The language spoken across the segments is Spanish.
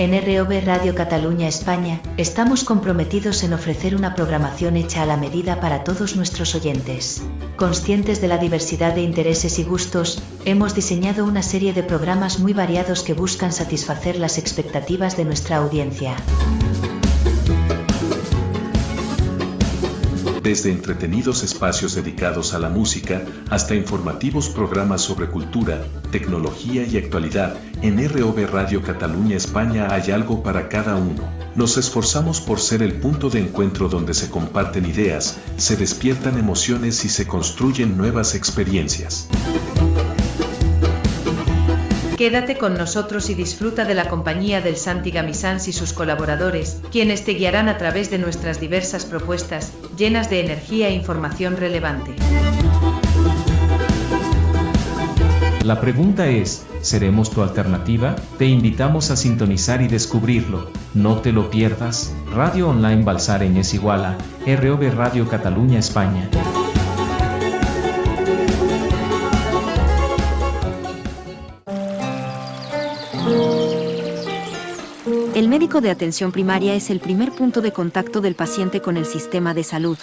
En ROV Radio Cataluña España, estamos comprometidos en ofrecer una programación hecha a la medida para todos nuestros oyentes. Conscientes de la diversidad de intereses y gustos, hemos diseñado una serie de programas muy variados que buscan satisfacer las expectativas de nuestra audiencia. Desde entretenidos espacios dedicados a la música, hasta informativos programas sobre cultura, tecnología y actualidad, en ROV Radio Cataluña España hay algo para cada uno. Nos esforzamos por ser el punto de encuentro donde se comparten ideas, se despiertan emociones y se construyen nuevas experiencias. Quédate con nosotros y disfruta de la compañía del Santi Gamisans y sus colaboradores, quienes te guiarán a través de nuestras diversas propuestas, llenas de energía e información relevante. La pregunta es, ¿seremos tu alternativa? Te invitamos a sintonizar y descubrirlo. No te lo pierdas. Radio Online Balsareny Iguala, ROV Radio Cataluña España. El médico de atención primaria es el primer punto de contacto del paciente con el sistema de salud.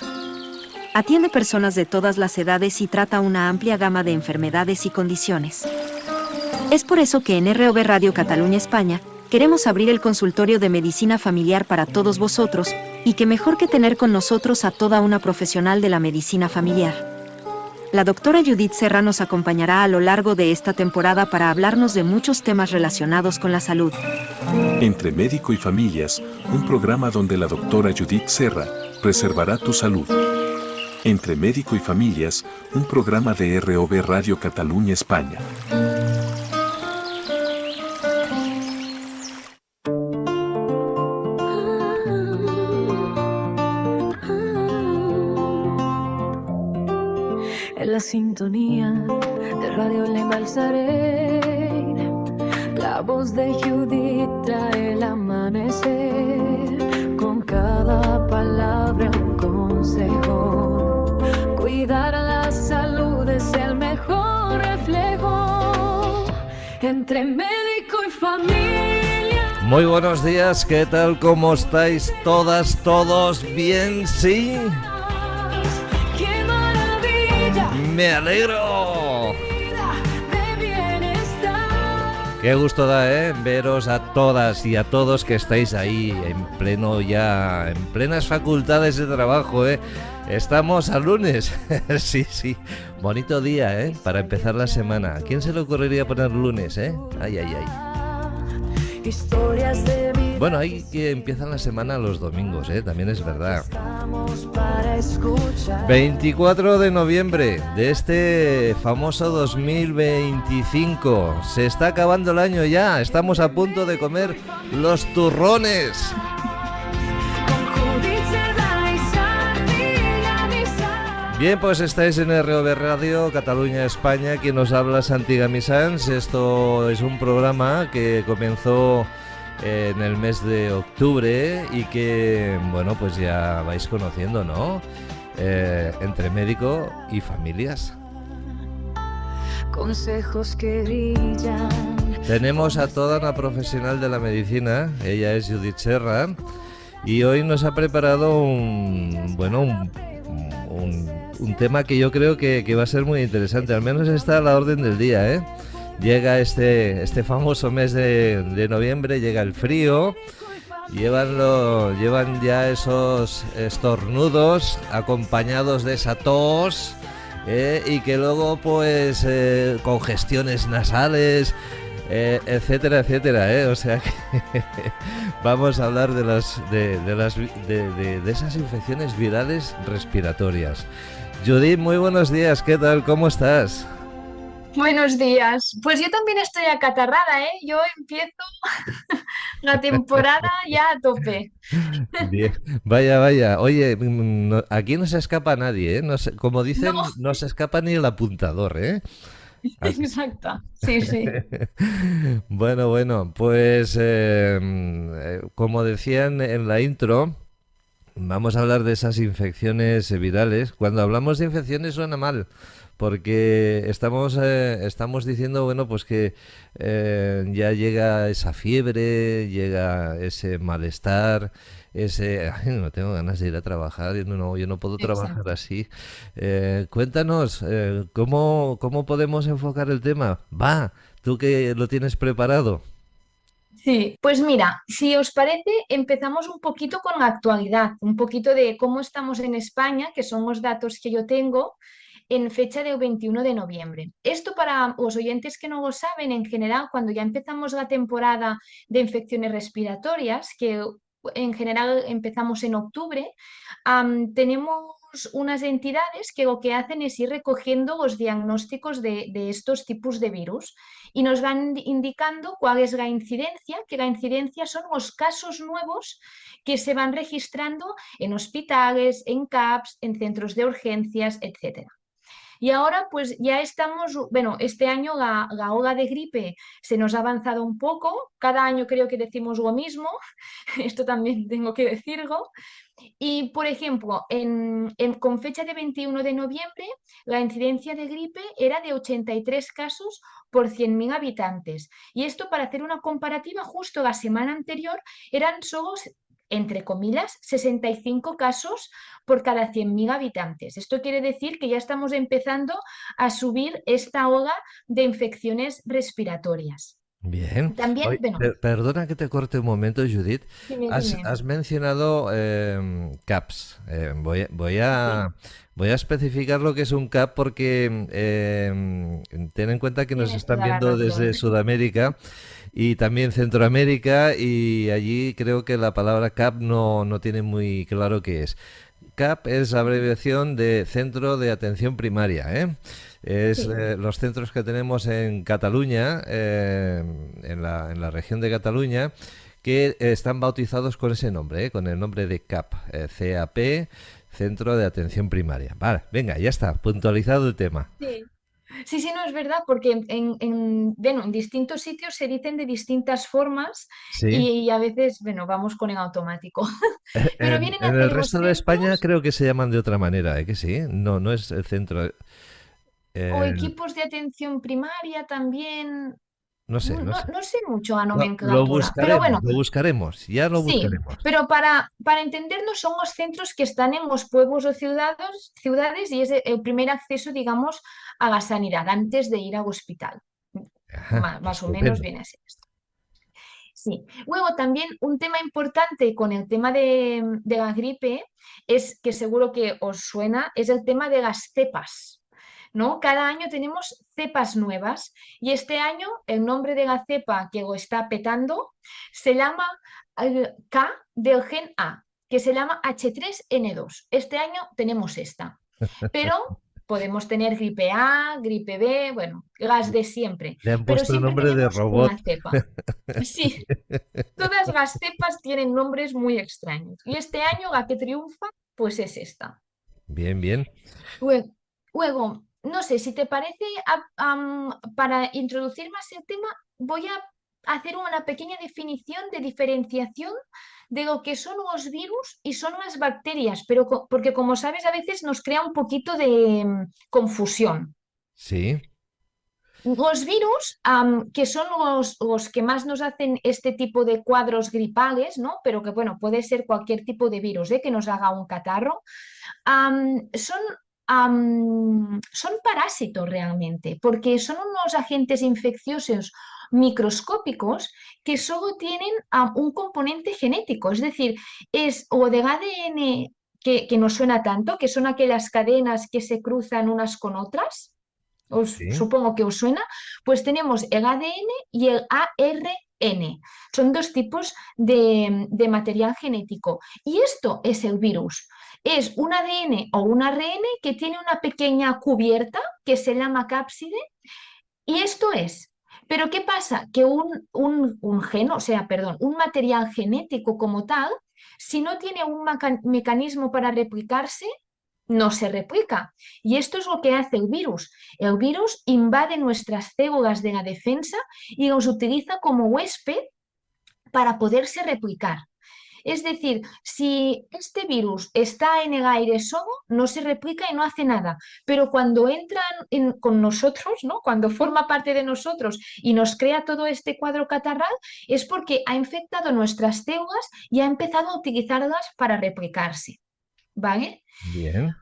Atiende personas de todas las edades y trata una amplia gama de enfermedades y condiciones. Es por eso que en ROV Radio Cataluña España, queremos abrir el consultorio de medicina familiar para todos vosotros, y qué mejor que tener con nosotros a toda una profesional de la medicina familiar. La doctora Judith Serra nos acompañará a lo largo de esta temporada para hablarnos de muchos temas relacionados con la salud. Entre Médico y Familias, un programa donde la doctora Judith Serra preservará tu salud. Entre Médico y Familias, un programa de ROV Radio Cataluña España. En la sintonía de Radio Online Balsareny, la voz de Judith trae el amanecer, con cada palabra un consejo. Cuidar la salud es el mejor reflejo, entre médico y familia. Muy buenos días, ¿qué tal? ¿Cómo estáis todas, todos? ¿Bien? ¿Sí? ¡Me alegro! Qué gusto da, veros a todas y a todos que estáis ahí en plenas facultades de trabajo, Estamos a lunes. Sí, bonito día, para empezar la semana. ¿A quién se le ocurriría poner lunes, Ay. Bueno, hay que empiezan la semana los domingos, también es verdad. 24 de noviembre de este famoso 2025. Se está acabando el año ya. Estamos a punto de comer los turrones. Bien, pues estáis en ROV Radio Cataluña España. Quien nos habla, Santi Gamisans. Esto es un programa que comenzó en el mes de octubre y que, bueno, pues ya vais conociendo, ¿no? Entre médico y familias. Consejos que brillan. Tenemos a toda una profesional de la medicina. Ella es Judith Serra y hoy nos ha preparado un tema que yo creo que va a ser muy interesante. Al menos está a la orden del día, Llega este famoso mes de noviembre, llega el frío, llevan ya esos estornudos acompañados de esa tos, y que luego pues congestiones nasales, etcétera, o sea que vamos a hablar de esas infecciones virales respiratorias. Judith, muy buenos días, ¿qué tal? ¿Cómo estás? Buenos días. Pues yo también estoy acatarrada, Yo empiezo la temporada ya a tope. Bien. Vaya. Oye, aquí no se escapa nadie, como dicen, no se escapa ni el apuntador, Exacto, sí. Bueno, pues como decían en la intro, vamos a hablar de esas infecciones virales. Cuando hablamos de infecciones suena mal, porque estamos diciendo, bueno, pues que ya llega esa fiebre, llega ese malestar, ay, no tengo ganas de ir a trabajar, yo no puedo trabajar Exacto. así. Cuéntanos, ¿cómo podemos enfocar el tema? Va, tú que lo tienes preparado. Sí, pues mira, si os parece, empezamos un poquito con la actualidad, un poquito de cómo estamos en España, que son los datos que yo tengo en fecha del 21 de noviembre. Esto para los oyentes que no lo saben, en general, cuando ya empezamos la temporada de infecciones respiratorias, que en general empezamos en octubre, tenemos unas entidades que lo que hacen es ir recogiendo los diagnósticos de estos tipos de virus y nos van indicando cuál es la incidencia, que la incidencia son los casos nuevos que se van registrando en hospitales, en CAPS, en centros de urgencias, etcétera. Y ahora pues ya estamos, bueno, este año la ola de gripe se nos ha avanzado un poco, cada año creo que decimos lo mismo, esto también tengo que decirlo. Y por ejemplo, con fecha de 21 de noviembre, la incidencia de gripe era de 83 casos por 100.000 habitantes. Y esto, para hacer una comparativa, justo la semana anterior eran solo, entre comillas, 65 casos por cada 100.000 habitantes. Esto quiere decir que ya estamos empezando a subir esta ola de infecciones respiratorias. Bien. También, Oye, bueno, perdona que te corte un momento, Judith. dime, Has, dime. has mencionado CAPS. Sí, Voy a especificar lo que es un CAP porque ten en cuenta que nos tienes están toda la viendo razón. desde Sudamérica y también Centroamérica, y allí creo que la palabra CAP no tiene muy claro qué es. CAP es la abreviación de Centro de Atención Primaria, ¿eh? Es Sí. los centros que tenemos en Cataluña, en la región de Cataluña, que están bautizados con ese nombre, con el nombre de CAP, CAP, Centro de Atención Primaria. Vale, venga, ya está, puntualizado el tema. Sí. Sí, sí, no es verdad, porque bueno, en distintos sitios se dicen de distintas formas Sí. y a veces, bueno, vamos con el automático. Pero En, vienen a en el hacer los resto de España centros creo que se llaman de otra manera, ¿eh? Que sí, no es el centro. o el- equipos de atención primaria también. no sé, no No, sé. no sé mucho la Lo nomenclatura, pero bueno, buscaremos, ya lo sí, buscaremos. pero para entendernos son los centros que están en los pueblos o ciudades y es el primer acceso, digamos, a la sanidad antes de ir al hospital. Ajá, Más o menos estupendo. viene así. Sí. Luego también un tema importante con el tema de la gripe es que seguro que os suena, es el tema de las cepas, ¿no? Cada año tenemos cepas nuevas y este año el nombre de la cepa que lo está petando se llama K del gen A, que se llama H3N2. Este año tenemos esta, pero podemos tener gripe A, gripe B, bueno, las de siempre, Le han pero puesto el siempre nombre de tenemos robot. una cepa. Sí, todas las cepas tienen nombres muy extraños. Y este año la que triunfa, pues es esta. Bien, bien. Luego, no sé, si te parece, para introducir más el tema, voy a hacer una pequeña definición de diferenciación de lo que son los virus y son las bacterias, pero porque como sabes, a veces nos crea un poquito de confusión. Sí, Los virus, que son los que más nos hacen este tipo de cuadros gripales, ¿no? Pero que, bueno, puede ser cualquier tipo de virus, que nos haga un catarro, son parásitos realmente, porque son unos agentes infecciosos microscópicos que solo tienen un componente genético, es decir, es o del ADN que nos suena tanto, que son aquellas cadenas que se cruzan unas con otras, sí. supongo que os suena, pues tenemos el ADN y el ARN. Son dos tipos de material genético. Y esto es el virus. Es un ADN o un ARN que tiene una pequeña cubierta que se llama cápside y esto es. Pero ¿qué pasa? Que un gen, o sea, perdón, un material genético como tal, si no tiene un mecanismo para replicarse, no se replica. Y esto es lo que hace el virus. El virus invade nuestras células de la defensa y los utiliza como huésped para poderse replicar. Es decir, si este virus está en el aire solo, no se replica y no hace nada, pero cuando entra con nosotros, ¿no? Cuando forma parte de nosotros y nos crea todo este cuadro catarral, es porque ha infectado nuestras células y ha empezado a utilizarlas para replicarse, ¿vale? Bien.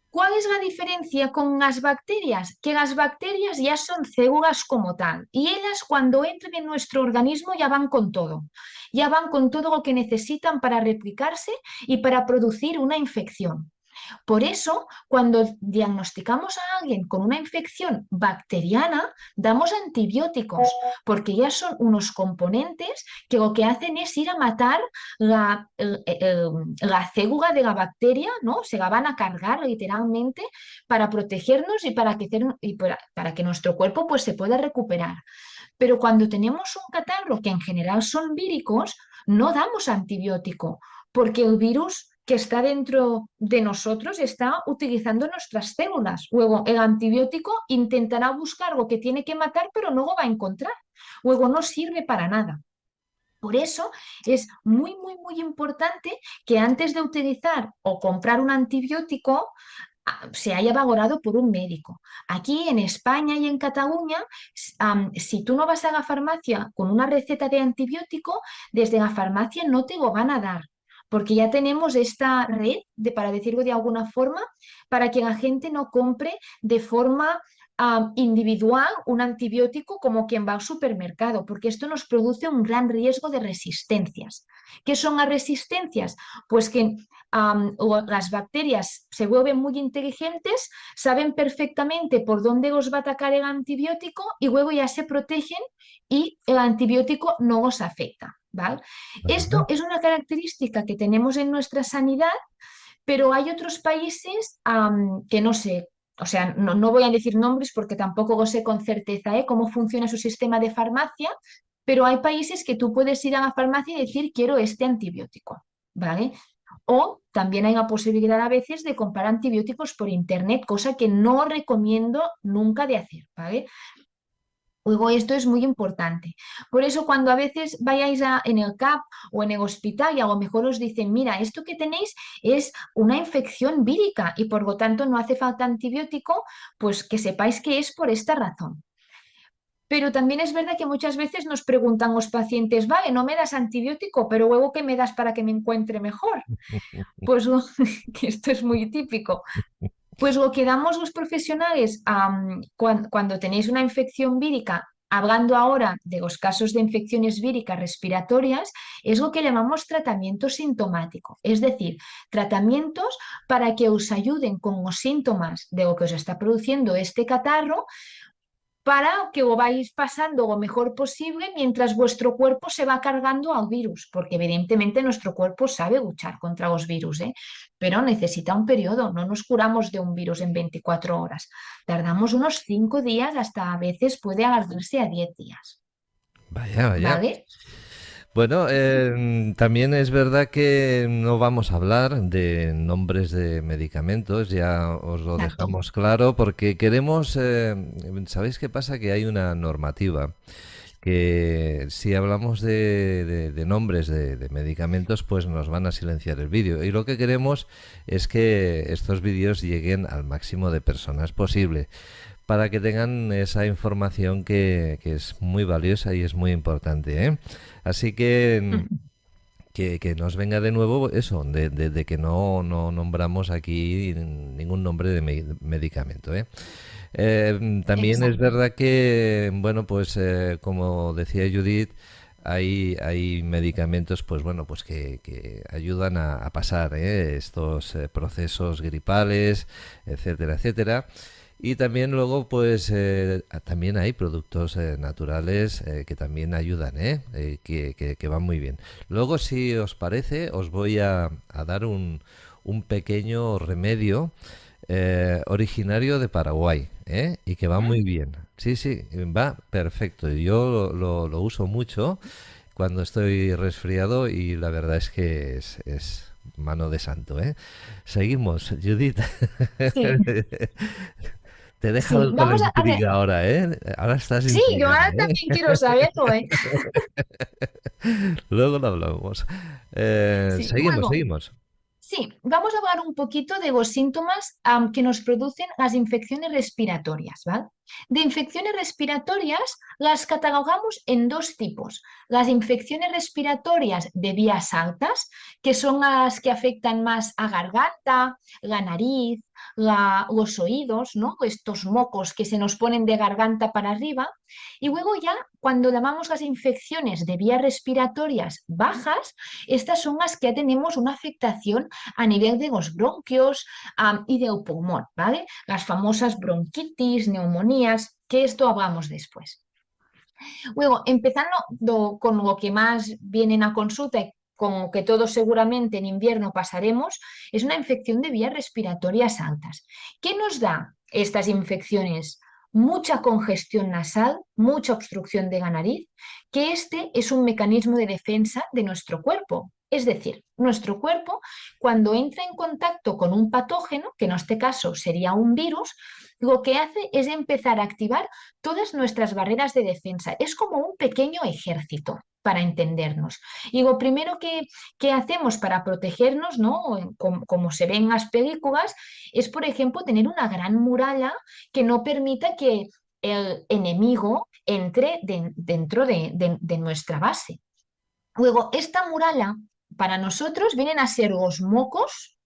¿Cuál es la diferencia con las bacterias? Que las bacterias ya son células como tal y ellas cuando entran en nuestro organismo ya van con todo, ya van con todo lo que necesitan para replicarse y para producir una infección. Por eso, cuando diagnosticamos a alguien con una infección bacteriana, damos antibióticos, porque ya son unos componentes que lo que hacen es ir a matar la célula de la bacteria, ¿no? Se la van a cargar literalmente para protegernos y para que nuestro cuerpo pues, se pueda recuperar. Pero cuando tenemos un catarro, que en general son víricos, no damos antibiótico, porque el virus que está dentro de nosotros está utilizando nuestras células. Luego, el antibiótico intentará buscar lo que tiene que matar, pero no lo va a encontrar. Luego, no sirve para nada. Por eso es muy, muy, muy importante que antes de utilizar o comprar un antibiótico, se haya valorado por un médico. Aquí en España y en Cataluña, si tú no vas a la farmacia con una receta de antibiótico, desde la farmacia no te lo van a dar, porque ya tenemos esta red, para decirlo de alguna forma, para que la gente no compre de forma individual un antibiótico como quien va al supermercado, porque esto nos produce un gran riesgo de resistencias. ¿Qué son las resistencias? Pues que las bacterias se vuelven muy inteligentes, saben perfectamente por dónde os va a atacar el antibiótico y luego ya se protegen y el antibiótico no os afecta, ¿vale? Esto es una característica que tenemos en nuestra sanidad, pero hay otros países que no sé, o sea, no voy a decir nombres porque tampoco lo sé con certeza, cómo funciona su sistema de farmacia, pero hay países que tú puedes ir a la farmacia y decir quiero este antibiótico, ¿vale? O también hay la posibilidad a veces de comprar antibióticos por internet, cosa que no recomiendo nunca de hacer, ¿vale? Luego, esto es muy importante. Por eso, cuando a veces vayáis en el CAP o en el hospital y a lo mejor os dicen, mira, esto que tenéis es una infección vírica y por lo tanto no hace falta antibiótico, pues que sepáis que es por esta razón. Pero también es verdad que muchas veces nos preguntan los pacientes, vale, no me das antibiótico, pero luego ¿qué me das para que me encuentre mejor? Pues que esto es muy típico. Pues lo que damos los profesionales cuando tenéis una infección vírica, hablando ahora de los casos de infecciones víricas respiratorias, es lo que llamamos tratamiento sintomático, es decir, tratamientos para que os ayuden con los síntomas de lo que os está produciendo este catarro, para que lo vais pasando lo mejor posible mientras vuestro cuerpo se va cargando al virus, porque evidentemente nuestro cuerpo sabe luchar contra los virus, pero necesita un periodo, no nos curamos de un virus en 24 horas, tardamos unos 5 días, hasta a veces puede alargarse a 10 días. Vaya, vaya. ¿Vale? Bueno, también es verdad que no vamos a hablar de nombres de medicamentos, ya os lo Exacto. dejamos claro, porque queremos, ¿sabéis qué pasa? Que hay una normativa que si hablamos de nombres de medicamentos, pues nos van a silenciar el vídeo. Y lo que queremos es que estos vídeos lleguen al máximo de personas posible, para que tengan esa información que es muy valiosa y es muy importante, ¿eh? Así que nos venga de nuevo eso, de que no nombramos aquí ningún nombre de medicamento, ¿eh? También es Exacto. verdad que, bueno, pues como decía Judith, hay medicamentos, pues bueno, pues que ayudan a pasar estos procesos gripales, etcétera, etcétera. Y también luego, pues, también hay productos naturales que también ayudan, que van muy bien. Luego, si os parece, os voy a dar un pequeño remedio originario de Paraguay, y que va muy bien. Sí, sí, va perfecto. Yo lo uso mucho cuando estoy resfriado y la verdad es que es mano de santo, ¿eh? Seguimos, Judith. Sí, Te he dejado sí, con la vamos a ver. intriga ahora, ¿eh? Ahora estás Sí, yo intrigada, ahora ¿eh? también quiero saberlo, Luego lo hablamos. Sí, Seguimos, luego, seguimos. sí, vamos a hablar un poquito de los síntomas que nos producen las infecciones respiratorias, ¿vale? De infecciones respiratorias las catalogamos en dos tipos. Las infecciones respiratorias de vías altas, que son las que afectan más a garganta, la nariz, los oídos, ¿no? Estos mocos que se nos ponen de garganta para arriba. Y luego ya, cuando llamamos las infecciones de vías respiratorias bajas, estas son las que ya tenemos una afectación a nivel de los bronquios y del pulmón, ¿vale? Las famosas bronquitis, neumonías, que esto hablamos después. Luego, empezando con lo que más vienen a consulta y con que todos seguramente en invierno pasaremos, es una infección de vías respiratorias altas. ¿Qué nos da estas infecciones? Mucha congestión nasal, mucha obstrucción de la nariz, que este es un mecanismo de defensa de nuestro cuerpo. Es decir, nuestro cuerpo, cuando entra en contacto con un patógeno, que en este caso sería un virus, lo que hace es empezar a activar todas nuestras barreras de defensa. Es como un pequeño ejército, para entendernos. Y lo primero que hacemos para protegernos, ¿no? Como se ve en las películas, es, por ejemplo, tener una gran muralla que no permita que el enemigo entre dentro de nuestra base. Luego, esta muralla para nosotros vienen a ser los mocos,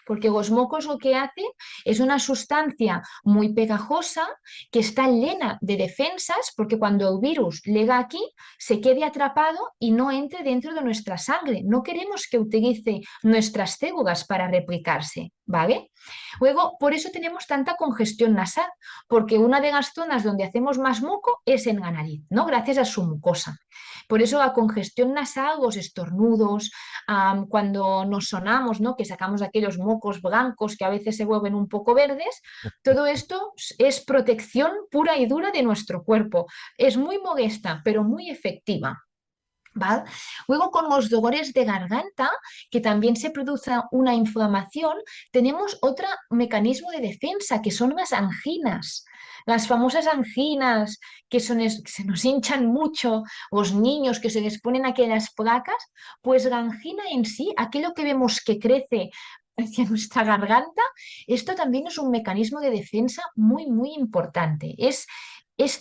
porque los mocos lo que hacen es una sustancia muy pegajosa que está llena de defensas, porque cuando el virus llega aquí se quede atrapado y no entre dentro de nuestra sangre. No queremos que utilice nuestras células para replicarse, ¿vale? Luego, por eso tenemos tanta congestión nasal, porque una de las zonas donde hacemos más moco es en la nariz, ¿no? Gracias a su mucosa. Por eso la congestión nasal, los estornudos, cuando nos sonamos, ¿no? Que sacamos aquellos mocos blancos que a veces se vuelven un poco verdes, todo esto es protección pura y dura de nuestro cuerpo. Es muy molesta, pero muy efectiva. ¿Vale? Luego con los dolores de garganta, que también se produce una inflamación, tenemos otro mecanismo de defensa, que son las anginas. Las famosas anginas que se nos hinchan mucho, los niños que se les ponen aquellas placas, pues la angina en sí, aquello que vemos que crece hacia nuestra garganta, esto también es un mecanismo de defensa muy, muy importante. Es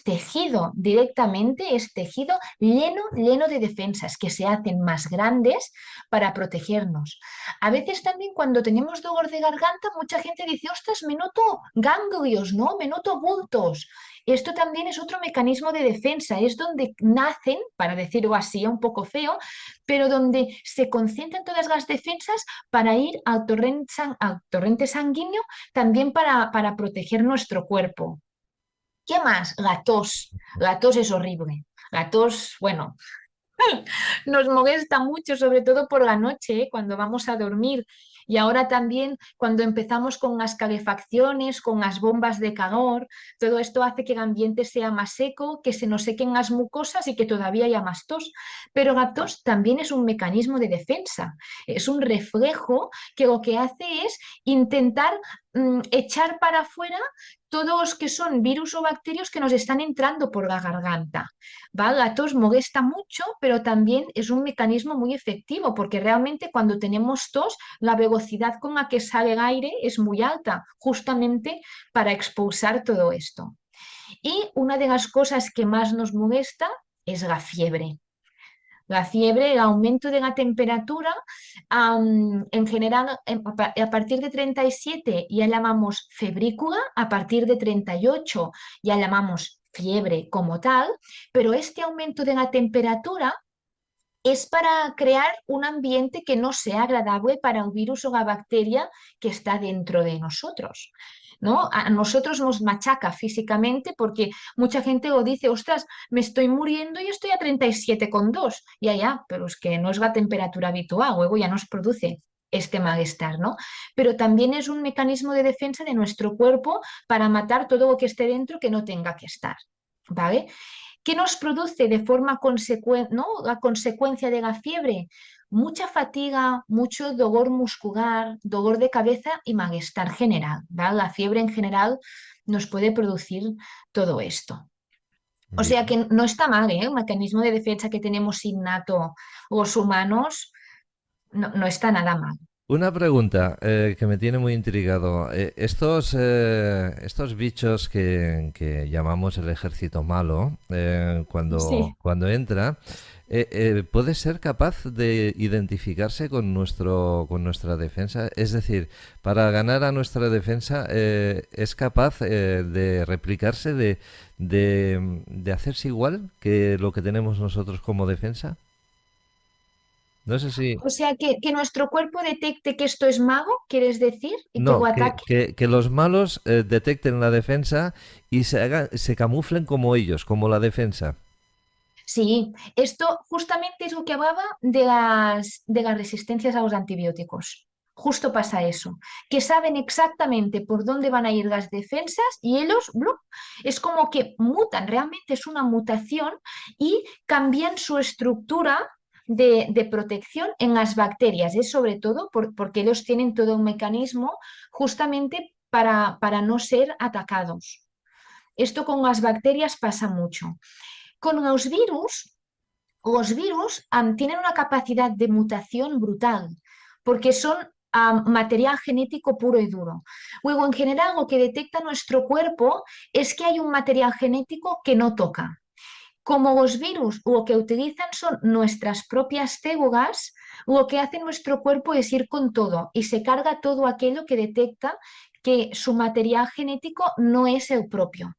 tejido directamente, es tejido lleno de defensas que se hacen más grandes para protegernos. A veces también cuando tenemos dolor de garganta, mucha gente dice, ostras, me noto ganglios, ¿no? Me noto bultos. Esto también es otro mecanismo de defensa, es donde nacen, para decirlo así, un poco feo, pero donde se concentran todas las defensas para ir al torrente sanguíneo, también para proteger nuestro cuerpo. ¿Qué más? La tos. La tos es horrible. La tos, bueno, nos molesta mucho, sobre todo por la noche, cuando vamos a dormir. Y ahora también cuando empezamos con las calefacciones, con las bombas de calor, todo esto hace que el ambiente sea más seco, que se nos sequen las mucosas y que todavía haya más tos. Pero la tos también es un mecanismo de defensa, es un reflejo que lo que hace es intentar echar para afuera todos los que son virus o bacterias que nos están entrando por la garganta. ¿Va? La tos molesta mucho, pero también es un mecanismo muy efectivo, porque realmente cuando tenemos tos, la velocidad con la que sale el aire es muy alta, justamente para expulsar todo esto. Y una de las cosas que más nos molesta es la fiebre. La fiebre, el aumento de la temperatura, en general, a partir de 37 ya llamamos febrícula, a partir de 38 ya llamamos fiebre como tal, pero este aumento de la temperatura es para crear un ambiente que no sea agradable para el virus o la bacteria que está dentro de nosotros, ¿no? A nosotros nos machaca físicamente porque mucha gente lo dice, ostras, me estoy muriendo y estoy a 37,2. Ya, pero es que no es la temperatura habitual, luego ya nos produce este malestar, ¿no? Pero también es un mecanismo de defensa de nuestro cuerpo para matar todo lo que esté dentro que no tenga que estar, ¿vale? ¿Qué nos produce de forma consecuente, ¿no? La consecuencia de la fiebre? Mucha fatiga, mucho dolor muscular, dolor de cabeza y malestar general, ¿vale? La fiebre en general nos puede producir todo esto. O sea Bien. que no está mal, ¿eh? El mecanismo de defensa que tenemos innato los humanos no está nada mal. Una pregunta que me tiene muy intrigado. Estos bichos que llamamos el ejército malo, Sí. cuando entra, ¿puede ser capaz de identificarse con con nuestra defensa? Es decir, para ganar a nuestra defensa, ¿es capaz de replicarse, de hacerse igual que lo que tenemos nosotros como defensa? No sé si... O sea que nuestro cuerpo detecte que esto es mago, ¿quieres decir? Y que lo No, ataque. que los malos detecten la defensa y se camuflen como ellos, como la defensa. Sí, esto justamente es lo que hablaba de las resistencias a los antibióticos. Justo pasa eso, que saben exactamente por dónde van a ir las defensas y ellos, ¡blup! Es como que mutan, realmente es una mutación y cambian su estructura de protección en las bacterias. Es sobre todo porque ellos tienen todo un mecanismo justamente para no ser atacados. Esto con las bacterias pasa mucho. Con los virus tienen una capacidad de mutación brutal, porque son material genético puro y duro. Luego, en general, lo que detecta nuestro cuerpo es que hay un material genético que no toca. Como los virus lo que utilizan son nuestras propias células, lo que hace nuestro cuerpo es ir con todo y se carga todo aquello que detecta que su material genético no es el propio.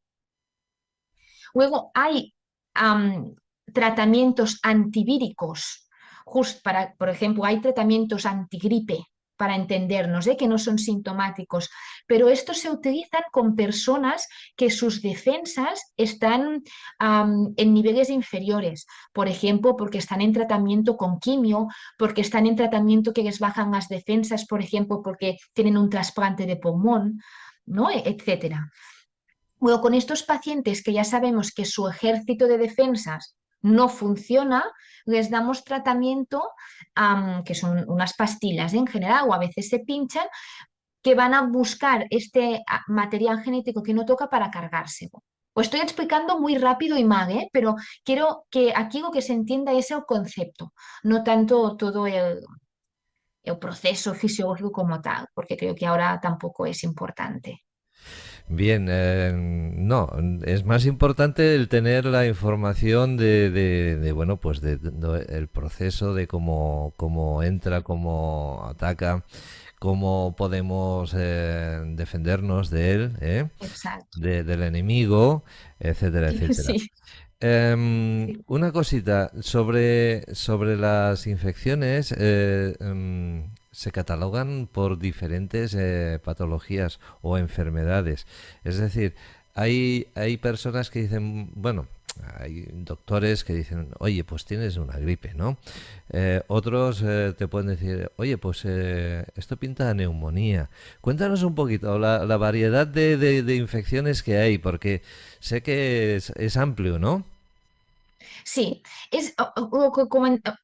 Luego hay tratamientos antivíricos, por ejemplo, hay tratamientos antigripe para entendernos, que no son sintomáticos, pero estos se utilizan con personas que sus defensas están en niveles inferiores, por ejemplo, porque están en tratamiento con quimio, porque están en tratamiento que les bajan las defensas, por ejemplo, porque tienen un trasplante de pulmón, ¿no? Etcétera. Luego, con estos pacientes que ya sabemos que su ejército de defensas no funciona, les damos tratamiento, que son unas pastillas en general, o a veces se pinchan, que van a buscar este material genético que no toca para cargárselo. Os estoy explicando muy rápido y mal, pero quiero que aquí lo que se entienda es el concepto, no tanto todo el proceso fisiológico como tal, porque creo que ahora tampoco es importante. Bien, no, es más importante el tener la información bueno, pues el proceso de cómo entra, cómo ataca, cómo podemos defendernos de él, Exacto. del enemigo, etcétera, etcétera. Sí. Una cosita sobre las infecciones, se catalogan por diferentes patologías o enfermedades. Es decir, hay personas que dicen, bueno, hay doctores que dicen, oye, pues tienes una gripe, ¿no? Otros te pueden decir, oye, pues esto pinta a neumonía. Cuéntanos un poquito la variedad de infecciones que hay, porque sé que es amplio, ¿no? Sí,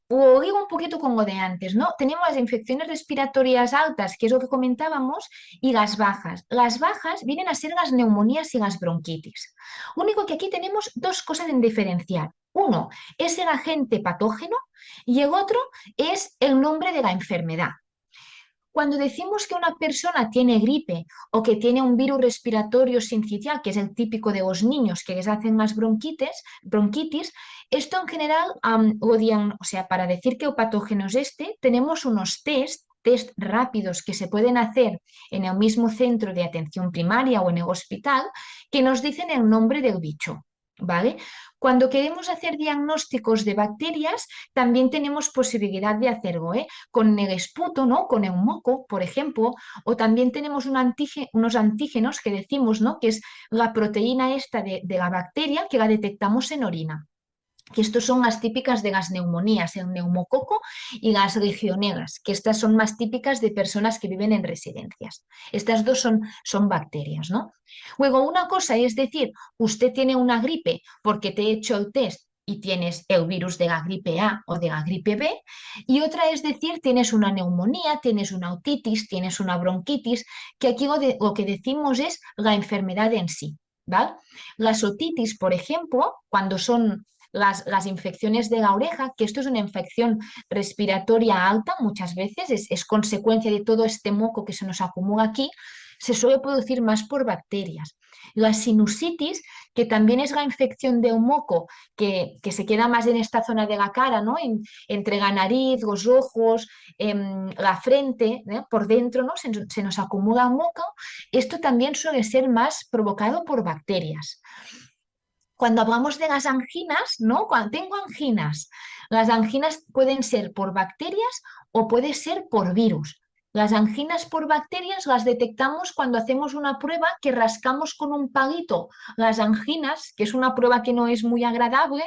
lo digo un poquito con lo de antes, ¿no? Tenemos las infecciones respiratorias altas, que es lo que comentábamos, y las bajas. Las bajas vienen a ser las neumonías y las bronquitis. Único que aquí tenemos dos cosas en diferenciar. Uno es el agente patógeno y el otro es el nombre de la enfermedad. Cuando decimos que una persona tiene gripe o que tiene un virus respiratorio sincitial, que es el típico de los niños que les hacen más bronquitis, esto en general, o sea, para decir que el patógeno es tenemos unos test rápidos que se pueden hacer en el mismo centro de atención primaria o en el hospital, que nos dicen el nombre del bicho, ¿vale? Cuando queremos hacer diagnósticos de bacterias, también tenemos posibilidad de hacerlo, con el esputo, ¿no? Con el moco, por ejemplo, o también tenemos unos antígenos que decimos, ¿no? Que es la proteína esta de la bacteria que la detectamos en orina. Que estos son más típicas de las neumonías, el neumococo y las legionelas, que estas son más típicas de personas que viven en residencias. Estas dos son bacterias, ¿no? Luego, una cosa es decir, usted tiene una gripe porque te he hecho el test y tienes el virus de la gripe A o de la gripe B, y otra es decir, tienes una neumonía, tienes una otitis, tienes una bronquitis, que aquí lo que decimos es la enfermedad en sí. ¿vale? Las otitis, por ejemplo, cuando son las infecciones de la oreja, que esto es una infección respiratoria alta muchas veces, es consecuencia de todo este moco que se nos acumula aquí, se suele producir más por bacterias. La sinusitis, que también es la infección de un moco que se queda más en esta zona de la cara, ¿no? Entre la nariz, los ojos, la frente, por dentro, ¿no? Se nos acumula un moco. Esto también suele ser más provocado por bacterias. Cuando hablamos de las anginas, ¿no? Cuando tengo anginas, las anginas pueden ser por bacterias o puede ser por virus. Las anginas por bacterias las detectamos cuando hacemos una prueba que rascamos con un palito las anginas, que es una prueba que no es muy agradable,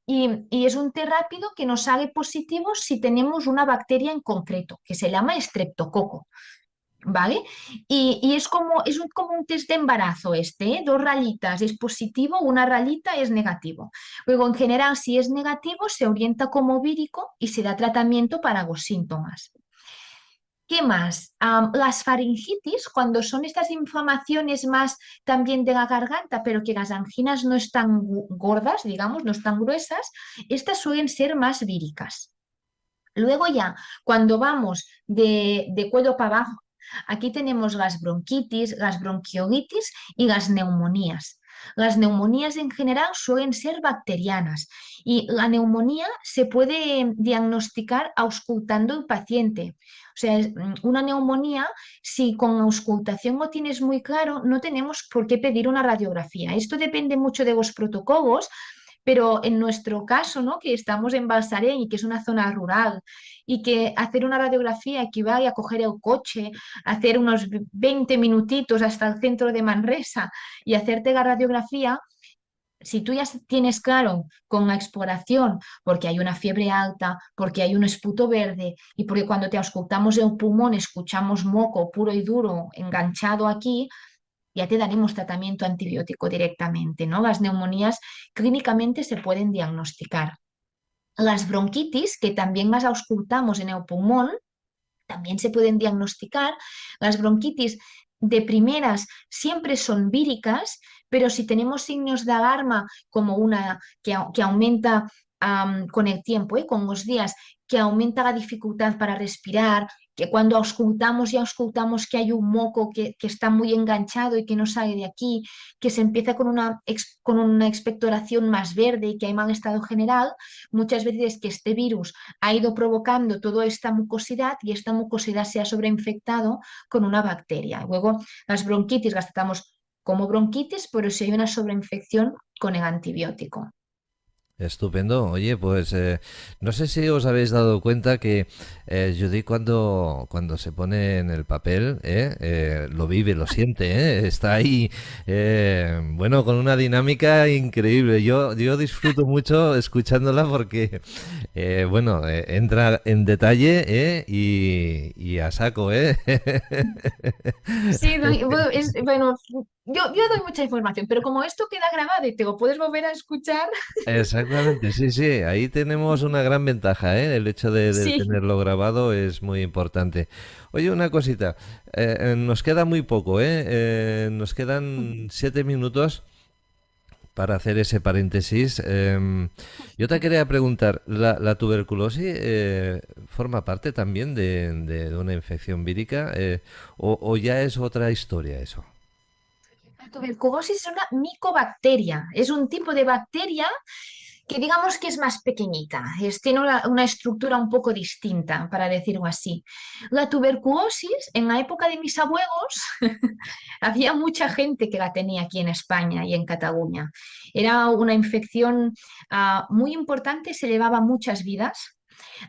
y es un test rápido que nos sale positivo si tenemos una bacteria en concreto, que se llama estreptococo. ¿Vale? Y es como un test de embarazo este, ¿eh? 2 rayitas es positivo, 1 rayita es negativo. Luego, en general, si es negativo, se orienta como vírico y se da tratamiento para los síntomas. ¿Qué más? Las faringitis, cuando son estas inflamaciones más también de la garganta, pero que las anginas no están gordas, digamos, no están gruesas, estas suelen ser más víricas. Luego ya, cuando vamos de cuello para abajo, aquí tenemos las bronquitis, las bronquiolitis y las neumonías. Las neumonías en general suelen ser bacterianas y la neumonía se puede diagnosticar auscultando al paciente. O sea, una neumonía, si con auscultación lo tienes muy claro, no tenemos por qué pedir una radiografía. Esto depende mucho de los protocolos, pero en nuestro caso, ¿no? Que estamos en Balsareny y que es una zona rural y que hacer una radiografía equivale a coger el coche, hacer unos 20 minutitos hasta el centro de Manresa y hacerte la radiografía. Si tú ya tienes claro con la exploración, porque hay una fiebre alta, porque hay un esputo verde y porque cuando te auscultamos el pulmón escuchamos moco puro y duro enganchado aquí, ya te daremos tratamiento antibiótico directamente, ¿no? Las neumonías clínicamente se pueden diagnosticar. Las bronquitis, que también las auscultamos en el pulmón, también se pueden diagnosticar. Las bronquitis de primeras siempre son víricas, pero si tenemos signos de alarma como una que aumenta con el tiempo, con los días, que aumenta la dificultad para respirar, que cuando auscultamos ya auscultamos que hay un moco que está muy enganchado y que no sale de aquí, que se empieza con una expectoración más verde y que hay mal estado general, muchas veces que este virus ha ido provocando toda esta mucosidad y esta mucosidad se ha sobreinfectado con una bacteria. Luego las bronquitis las tratamos como bronquitis, pero si hay una sobreinfección con el antibiótico. Estupendo. Oye, pues no sé si os habéis dado cuenta que Judy cuando se pone en el papel, lo vive, lo siente, está ahí, bueno, con una dinámica increíble. Yo disfruto mucho escuchándola porque, bueno, entra en detalle, y a saco, ¿eh? Sí, bueno, yo doy mucha información, pero como esto queda grabado y te lo puedes volver a escuchar, Exactamente, sí, sí, ahí tenemos una gran ventaja, ¿eh? El hecho de sí. tenerlo grabado es muy importante. Oye, una cosita, nos queda muy poco, ¿eh? Nos quedan 7 minutos para hacer ese paréntesis. Yo te quería preguntar, ¿la tuberculosis forma parte también de una infección vírica, o ya es otra historia eso? La tuberculosis es una micobacteria, es un tipo de bacteria que digamos que es más pequeñita, tiene una estructura un poco distinta, para decirlo así. La tuberculosis, en la época de mis abuelos, había mucha gente que la tenía aquí en España y en Cataluña. Era una infección muy importante, se llevaba muchas vidas.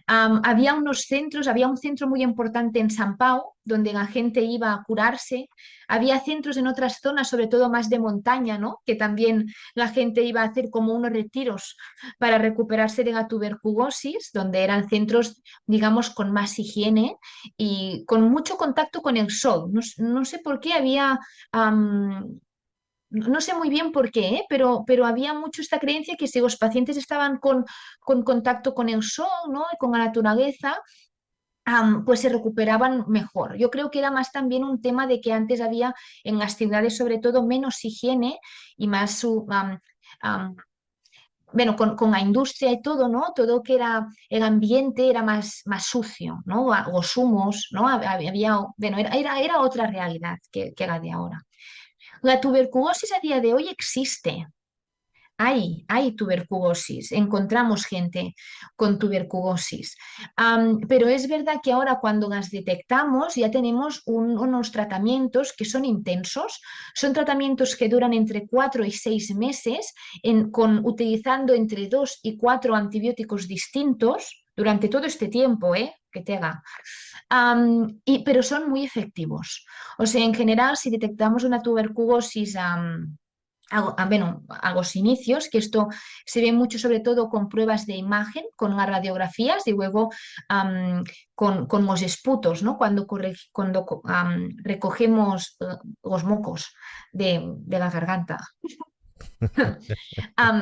Había unos centros, había un centro muy importante en San Pau, donde la gente iba a curarse. Había centros en otras zonas, sobre todo más de montaña, ¿no? Que también la gente iba a hacer como unos retiros para recuperarse de la tuberculosis, donde eran centros, digamos, con más higiene y con mucho contacto con el sol. No sé por qué había... no sé muy bien por qué, pero había mucho esta creencia que si los pacientes estaban con contacto con el sol, ¿no? Y con la naturaleza, pues se recuperaban mejor. Yo creo que era más también un tema de que antes había en las ciudades sobre todo menos higiene y más bueno, con la industria y todo, ¿no? Todo que era el ambiente era más sucio, ¿no? Los humos, ¿no? Había, bueno, era otra realidad que la de ahora. La tuberculosis a día de hoy existe. Hay tuberculosis, encontramos gente con tuberculosis. Pero es verdad que ahora cuando las detectamos ya tenemos unos tratamientos que son intensos, son tratamientos que duran entre 4 y 6 meses, utilizando entre 2 y 4 antibióticos distintos durante todo este tiempo, que te haga. Pero son muy efectivos. O sea, en general, si detectamos una tuberculosis bueno, a los inicios, que esto se ve mucho sobre todo con pruebas de imagen, con las radiografías y luego con los esputos, ¿no? Cuando recogemos los mocos de la garganta.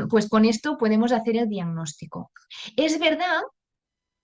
Pues con esto podemos hacer el diagnóstico. Es verdad,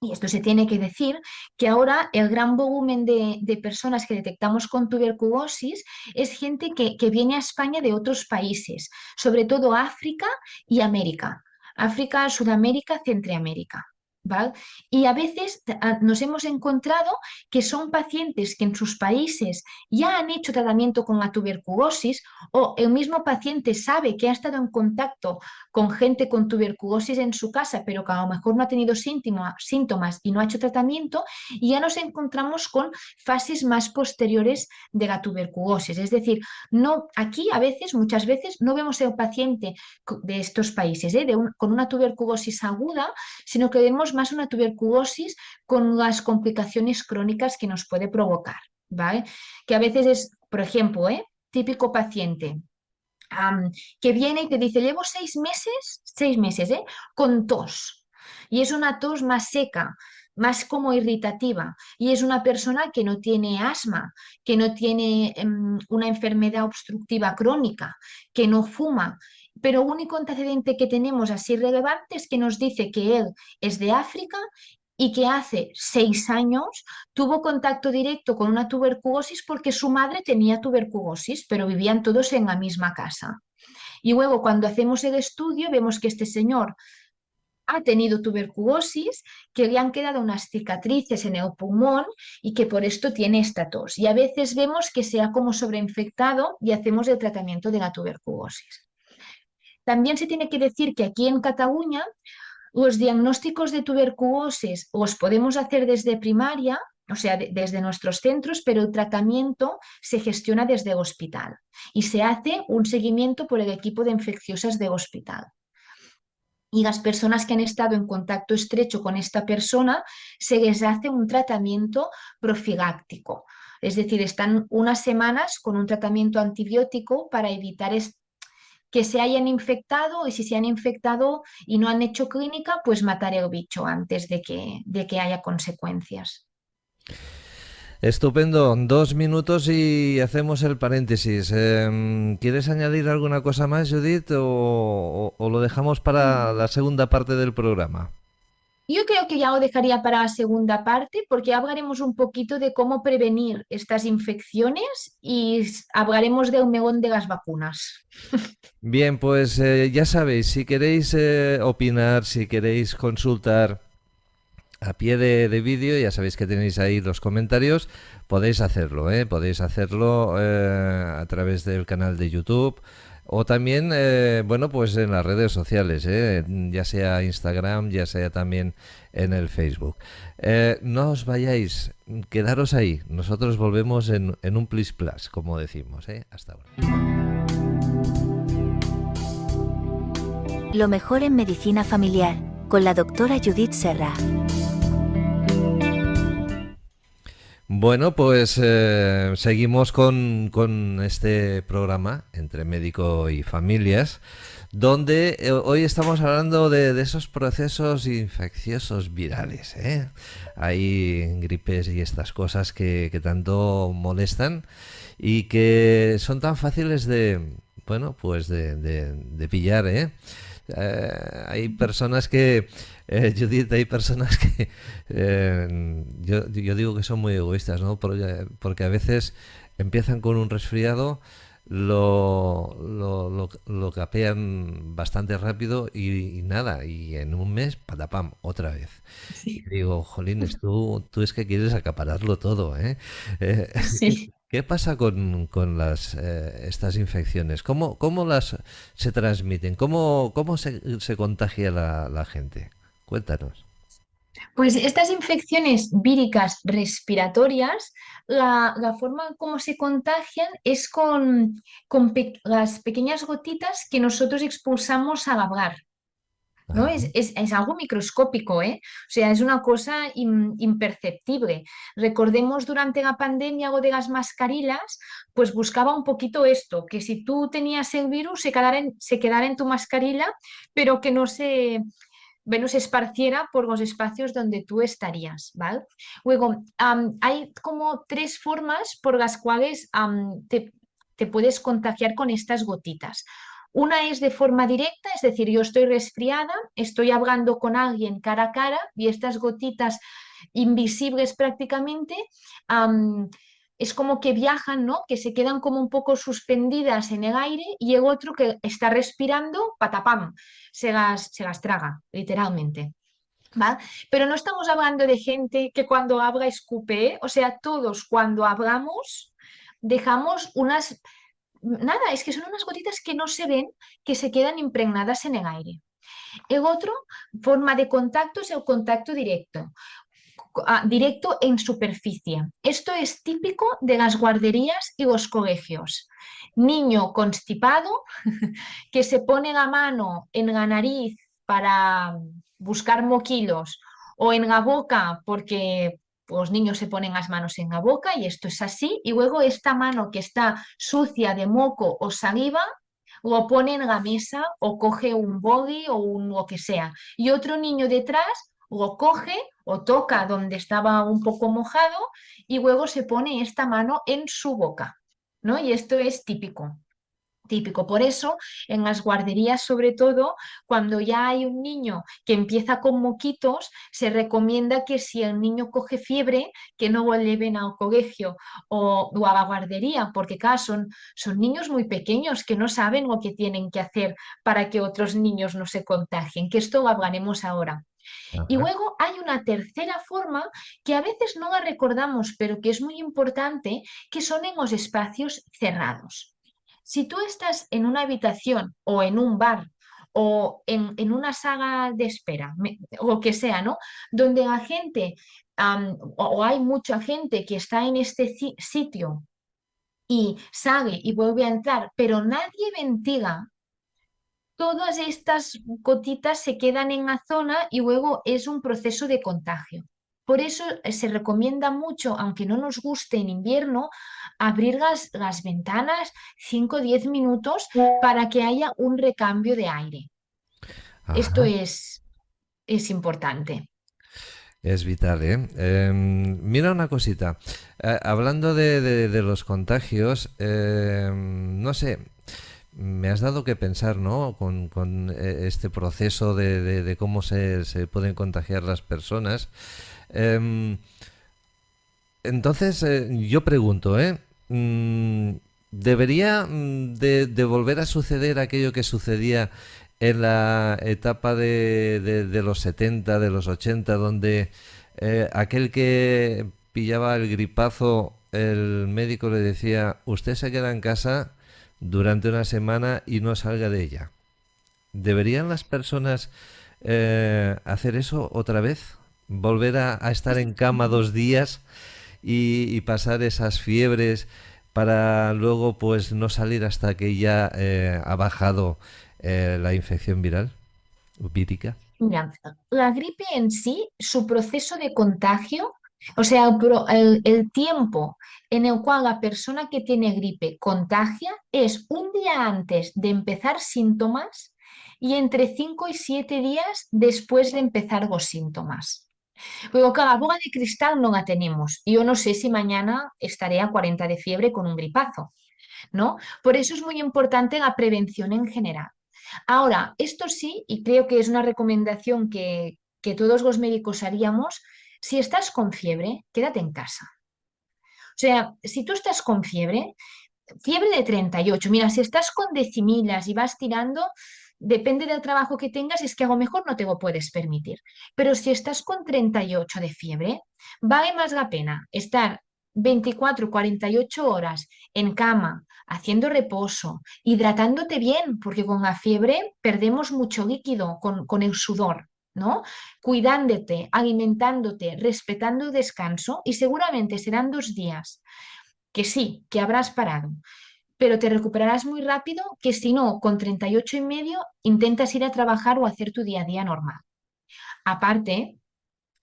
y esto se tiene que decir, que ahora el gran volumen de personas que detectamos con tuberculosis es gente que viene a España de otros países, sobre todo África y América. África, Sudamérica, Centroamérica. ¿Vale? Y a veces nos hemos encontrado que son pacientes que en sus países ya han hecho tratamiento con la tuberculosis o el mismo paciente sabe que ha estado en contacto con gente con tuberculosis en su casa, pero que a lo mejor no ha tenido síntomas y no ha hecho tratamiento, y ya nos encontramos con fases más posteriores de la tuberculosis. Es decir, no, aquí muchas veces, no vemos el paciente de estos países con una tuberculosis aguda, sino que vemos más una tuberculosis con las complicaciones crónicas que nos puede provocar, ¿vale? Que a veces es, por ejemplo, típico paciente que viene y te dice, llevo 6 meses, con tos. Y es una tos más seca, más como irritativa. Y es una persona que no tiene asma, que no tiene una enfermedad obstructiva crónica, que no fuma. Pero el único antecedente que tenemos así relevante es que nos dice que él es de África y que hace 6 años tuvo contacto directo con una tuberculosis porque su madre tenía tuberculosis, pero vivían todos en la misma casa. Y luego cuando hacemos el estudio vemos que este señor ha tenido tuberculosis, que le han quedado unas cicatrices en el pulmón y que por esto tiene esta tos. Y a veces vemos que se ha como sobreinfectado y hacemos el tratamiento de la tuberculosis. También se tiene que decir que aquí en Cataluña los diagnósticos de tuberculosis los podemos hacer desde primaria, o sea, desde nuestros centros, pero el tratamiento se gestiona desde el hospital y se hace un seguimiento por el equipo de infecciosas del hospital. Y las personas que han estado en contacto estrecho con esta persona se les hace un tratamiento profiláctico. Es decir, están unas semanas con un tratamiento antibiótico para evitar que se hayan infectado, y si se han infectado y no han hecho clínica, pues matar el bicho antes de que haya consecuencias. Estupendo, 2 minutos y hacemos el paréntesis. ¿Quieres añadir alguna cosa más, Judith, o lo dejamos para la segunda parte del programa? Yo creo que ya lo dejaría para la segunda parte porque hablaremos un poquito de cómo prevenir estas infecciones y hablaremos del melón de las vacunas. Bien, pues ya sabéis, si queréis opinar, si queréis consultar a pie de vídeo, ya sabéis que tenéis ahí los comentarios, podéis hacerlo, a través del canal de YouTube o también, bueno, pues en las redes sociales, ya sea Instagram, ya sea también en el Facebook. No os vayáis, quedaros ahí, nosotros volvemos en un plis plas, como decimos, hasta ahora. Lo mejor en medicina familiar, con la doctora Judith Serra. Bueno, pues seguimos con este programa entre médico y familias, donde hoy estamos hablando de esos procesos infecciosos virales, Hay gripes y estas cosas que tanto molestan y que son tan fáciles de pillar, hay personas que, Judith, hay personas que yo digo que son muy egoístas, ¿no? Porque a veces empiezan con un resfriado, lo capean bastante rápido y nada, y en un mes, patapam, otra vez. Sí, Y digo, jolines, tú es que quieres acapararlo todo, ¿eh? sí. ¿Qué pasa con estas infecciones? ¿Cómo se transmiten? ¿Cómo se contagia la gente? Cuéntanos. Pues estas infecciones víricas respiratorias, la forma como se contagian es con las pequeñas gotitas que nosotros expulsamos al hablar. ¿No? Ajá. Es algo microscópico, ¿eh? O sea, es una cosa imperceptible. Recordemos durante la pandemia o de las mascarillas, pues buscaba un poquito esto, que si tú tenías el virus se quedara en tu mascarilla, pero que no se esparciera por los espacios donde tú estarías, ¿vale? Luego, hay como tres formas por las cuales te puedes contagiar con estas gotitas. Una es de forma directa, es decir, yo estoy resfriada, estoy hablando con alguien cara a cara y estas gotitas invisibles prácticamente es como que viajan, ¿no? Que se quedan como un poco suspendidas en el aire y el otro que está respirando, patapam, se las traga, literalmente. ¿Va? Pero no estamos hablando de gente que cuando habla escupe, ¿eh? O sea, todos cuando hablamos dejamos nada, es que son unas gotitas que no se ven, que se quedan impregnadas en el aire. El otro forma de contacto es el contacto directo, directo en superficie. Esto es típico de las guarderías y los colegios. Niño constipado que se pone la mano en la nariz para buscar moquilos o en la boca porque los niños se ponen las manos en la boca y esto es así, y luego esta mano que está sucia de moco o saliva lo pone en la mesa o coge un boli o lo que sea. Y otro niño detrás lo coge o toca donde estaba un poco mojado y luego se pone esta mano en su boca, ¿no? Y esto es típico. Típico. Por eso, en las guarderías, sobre todo, cuando ya hay un niño que empieza con moquitos, se recomienda que si el niño coge fiebre, que no lo lleven al colegio o a la guardería, porque claro, son niños muy pequeños que no saben lo que tienen que hacer para que otros niños no se contagien, que esto lo hablaremos ahora. Y Ajá. luego hay una tercera forma que a veces no la recordamos, pero que es muy importante, que son en los espacios cerrados. Si tú estás en una habitación o en un bar o en una sala de espera, o lo que sea, ¿no? Donde la gente, o hay mucha gente que está en este sitio y sale y vuelve a entrar, pero nadie ventila, todas estas gotitas se quedan en la zona y luego es un proceso de contagio. Por eso se recomienda mucho, aunque no nos guste en invierno, abrir las ventanas 5 o 10 minutos para que haya un recambio de aire. Esto Ajá. es importante. Es vital, ¿eh? Mira una cosita. Hablando de los contagios, no sé, me has dado que pensar, ¿no? Con este proceso de cómo se pueden contagiar las personas. Em, entonces, yo pregunto, ¿eh? ¿Debería de volver a suceder aquello que sucedía en la etapa de los 70, de los 80, donde aquel que pillaba el gripazo, el médico le decía, usted se queda en casa durante una semana y no salga de ella? ¿Deberían las personas hacer eso otra vez? ¿Volver a estar en cama 2 días y pasar esas fiebres para luego pues no salir hasta que ya ha bajado la infección viral o vírica? Mira, la gripe en sí, su proceso de contagio, o sea, el tiempo en el cual la persona que tiene gripe contagia es un día antes de empezar síntomas y entre 5 y 7 días después de empezar los síntomas. Luego, claro, la bola de cristal no la tenemos. Yo no sé si mañana estaré a 40 de fiebre con un gripazo, ¿no? Por eso es muy importante la prevención en general. Ahora, esto sí, y creo que es una recomendación que todos los médicos haríamos, si estás con fiebre, quédate en casa. O sea, si tú estás con fiebre de 38, mira, si estás con decimillas y vas tirando, depende del trabajo que tengas, es que a lo mejor no te lo puedes permitir. Pero si estás con 38 de fiebre, vale más la pena estar 24, 48 horas en cama, haciendo reposo, hidratándote bien, porque con la fiebre perdemos mucho líquido con el sudor, ¿no? Cuidándote, alimentándote, respetando el descanso y seguramente serán 2 días que sí, que habrás parado, pero te recuperarás muy rápido que si no, con 38,5 intentas ir a trabajar o hacer tu día a día normal. Aparte,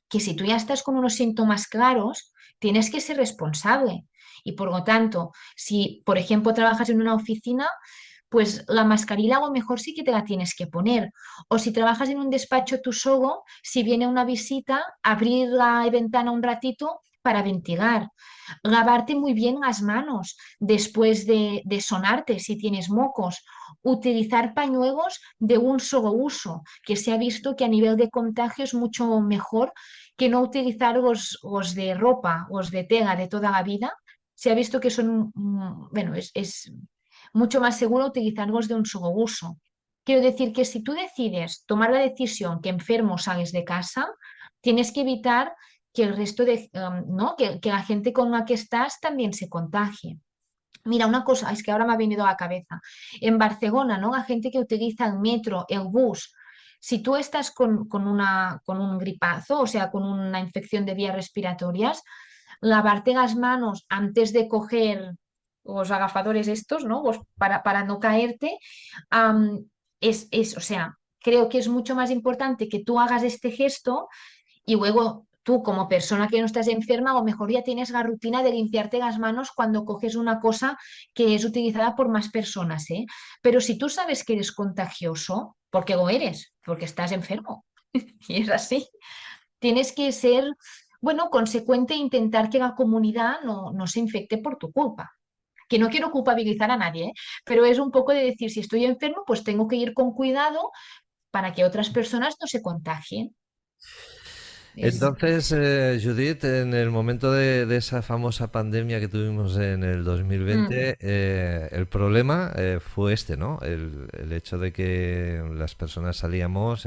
que si tú ya estás con unos síntomas claros, tienes que ser responsable. Y por lo tanto, si por ejemplo trabajas en una oficina, pues la mascarilla a lo mejor sí que te la tienes que poner. O si trabajas en un despacho tú solo, si viene una visita, abrir la ventana un ratito para ventilar. Lavarte muy bien las manos después de sonarte si tienes mocos. Utilizar pañuelos de un solo uso, que se ha visto que a nivel de contagio es mucho mejor que no utilizar los de ropa, los de tela de toda la vida. Se ha visto que son, bueno, es mucho más seguro utilizarlos de un solo uso. Quiero decir que si tú decides tomar la decisión que enfermo sales de casa, tienes que evitar que el resto ¿no? Que la gente con la que estás también se contagie. Mira, una cosa, es que ahora me ha venido a la cabeza. En Barcelona, ¿no? La gente que utiliza el metro, el bus, si tú estás con un gripazo, o sea, con una infección de vías respiratorias, lavarte las manos antes de coger los agafadores estos, ¿no? Para no caerte, o sea, creo que es mucho más importante que tú hagas este gesto y luego tú como persona que no estás enferma, a lo mejor ya tienes la rutina de limpiarte las manos cuando coges una cosa que es utilizada por más personas, ¿eh? Pero si tú sabes que eres contagioso, porque lo eres, porque estás enfermo, y es así, tienes que ser, bueno, consecuente e intentar que la comunidad no se infecte por tu culpa. Que no quiero culpabilizar a nadie, ¿eh? Pero es un poco de decir, si estoy enfermo, pues tengo que ir con cuidado para que otras personas no se contagien. Entonces, Judith, en el momento de esa famosa pandemia que tuvimos en el Mm. 2020, el problema fue este, ¿no? El hecho de que las personas salíamos